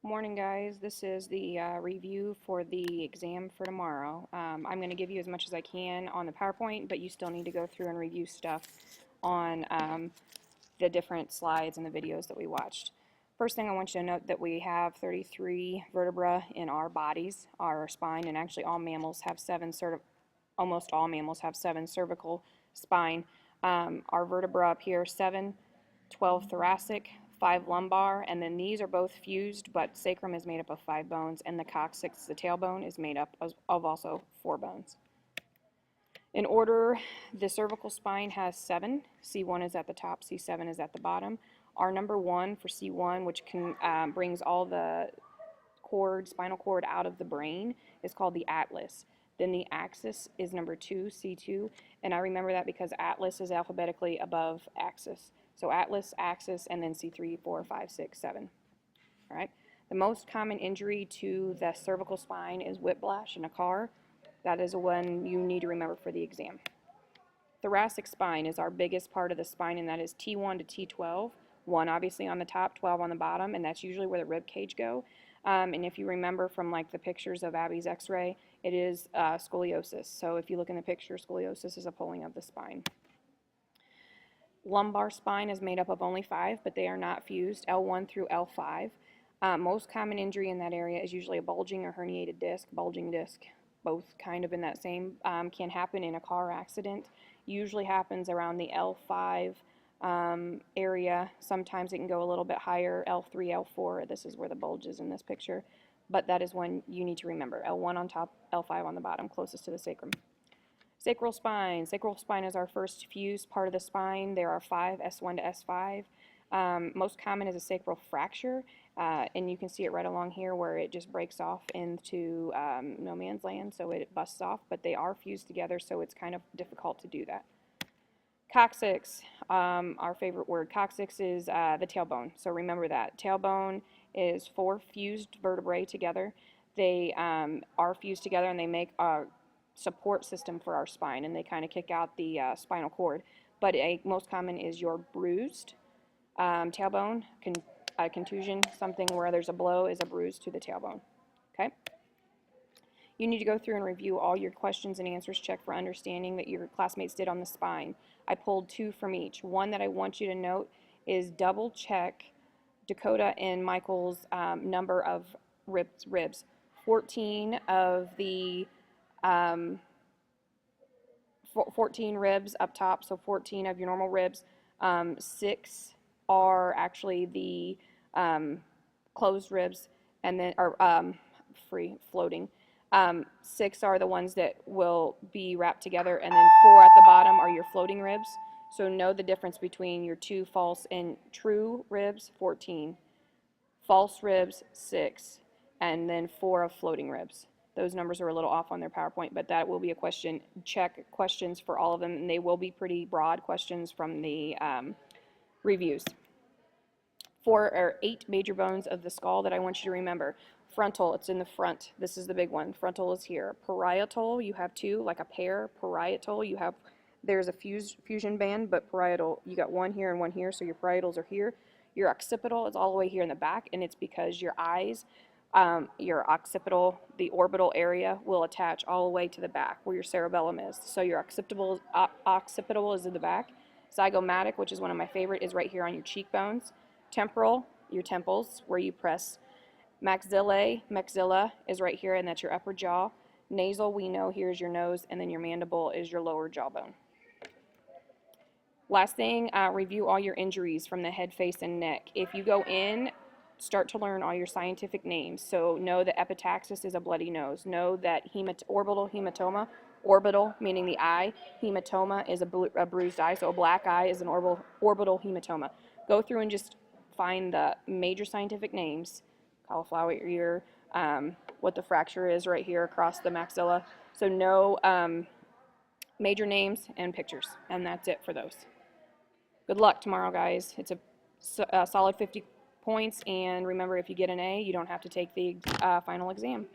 Morning, guys. This is the review for the exam for tomorrow. I'm going to give you as much as I can on the PowerPoint, but you still need to go through and review stuff on the different slides and the videos that we watched. First thing I want you to note that we have 33 vertebrae in our bodies, our spine, and actually all mammals have almost all mammals have 7 cervical spine. Our vertebra up here, 7, 12 thoracic, 5 lumbar, and then these are both fused, but sacrum is made up of 5 bones, and the coccyx, the tailbone, is made up of also 4 bones. In order, the cervical spine has 7. C1 is at the top, C7 is at the bottom. Our number 1 for C1, which brings all the spinal cord out of the brain, is called the atlas. Then the axis is number 2, C2, and I remember that because atlas is alphabetically above axis. So atlas, axis, and then C3, 4, 5, 6, 7. All right. The most common injury to the cervical spine is whiplash in a car. That is one you need to remember for the exam. Thoracic spine is our biggest part of the spine, and that is T1 to T12. 1 obviously on the top, 12 on the bottom, and that's usually where the rib cage go. And if you remember from like the pictures of Abby's x-ray, it is scoliosis. So if you look in the picture, scoliosis is a pulling of the spine. Lumbar spine is made up of only 5, but they are not fused, L1 through L5. Most common injury in that area is usually a bulging or herniated disc, bulging disc, both kind of in that same, can happen in a car accident. Usually happens around the L5 area. Sometimes it can go a little bit higher, L3, L4. This is where the bulge is in this picture. But that is one you need to remember. L1 on top, L5 on the bottom, closest to the sacrum. Sacral spine. Sacral spine is our first fused part of the spine. There are 5, S1 to S5. Most common is a sacral fracture, and you can see it right along here where it just breaks off into no man's land, so it busts off, but they are fused together, so it's kind of difficult to do that. Coccyx, our favorite word. Coccyx is the tailbone, so remember that. Tailbone is 4 fused vertebrae together. They are fused together and they make a support system for our spine, and they kind of kick out the spinal cord. But most common is your bruised tailbone, contusion, something where there's a blow is a bruise to the tailbone. Okay? You need to go through and review all your questions and answers, check for understanding that your classmates did on the spine. I pulled 2 from each. One that I want you to note is double check Dakota and Michael's number of ribs. 14 of the 14 ribs up top, so 14 of your normal ribs. 6 are actually the closed ribs, and then free floating. 6 are the ones that will be wrapped together, and then 4 at the bottom are your floating ribs. So know the difference between your 2 false and true ribs, 14. False ribs, 6. And then 4 of floating ribs. Those numbers are a little off on their PowerPoint, but that will be a question. Check questions for all of them, and they will be pretty broad questions from the reviews. 4 or 8 major bones of the skull that I want you to remember. Frontal, it's in the front. This is the big one. Frontal is here. Parietal, you have 2, like a pair. Parietal, there's a fusion band, but parietal, you got 1 here and 1 here, so your parietals are here. Your occipital is all the way here in the back, and it's because your eyes, your occipital, the orbital area, will attach all the way to the back where your cerebellum is. So your occipital is in the back. Zygomatic, which is one of my favorite, is right here on your cheekbones. Temporal, your temples, where you press. Maxilla is right here, and that's your upper jaw. Nasal, we know here is your nose, and then your mandible is your lower jawbone. Last thing, review all your injuries from the head, face, and neck. If you go in, start to learn all your scientific names. So know that epistaxis is a bloody nose. Know that orbital hematoma, orbital meaning the eye, hematoma is a bruised eye, so a black eye is an orbital hematoma. Go through and just find the major scientific names, cauliflower ear, what the fracture is right here across the maxilla. So know major names and pictures, and that's it for those. Good luck tomorrow, guys. It's a solid 50 points, and remember, if you get an A, you don't have to take the final exam.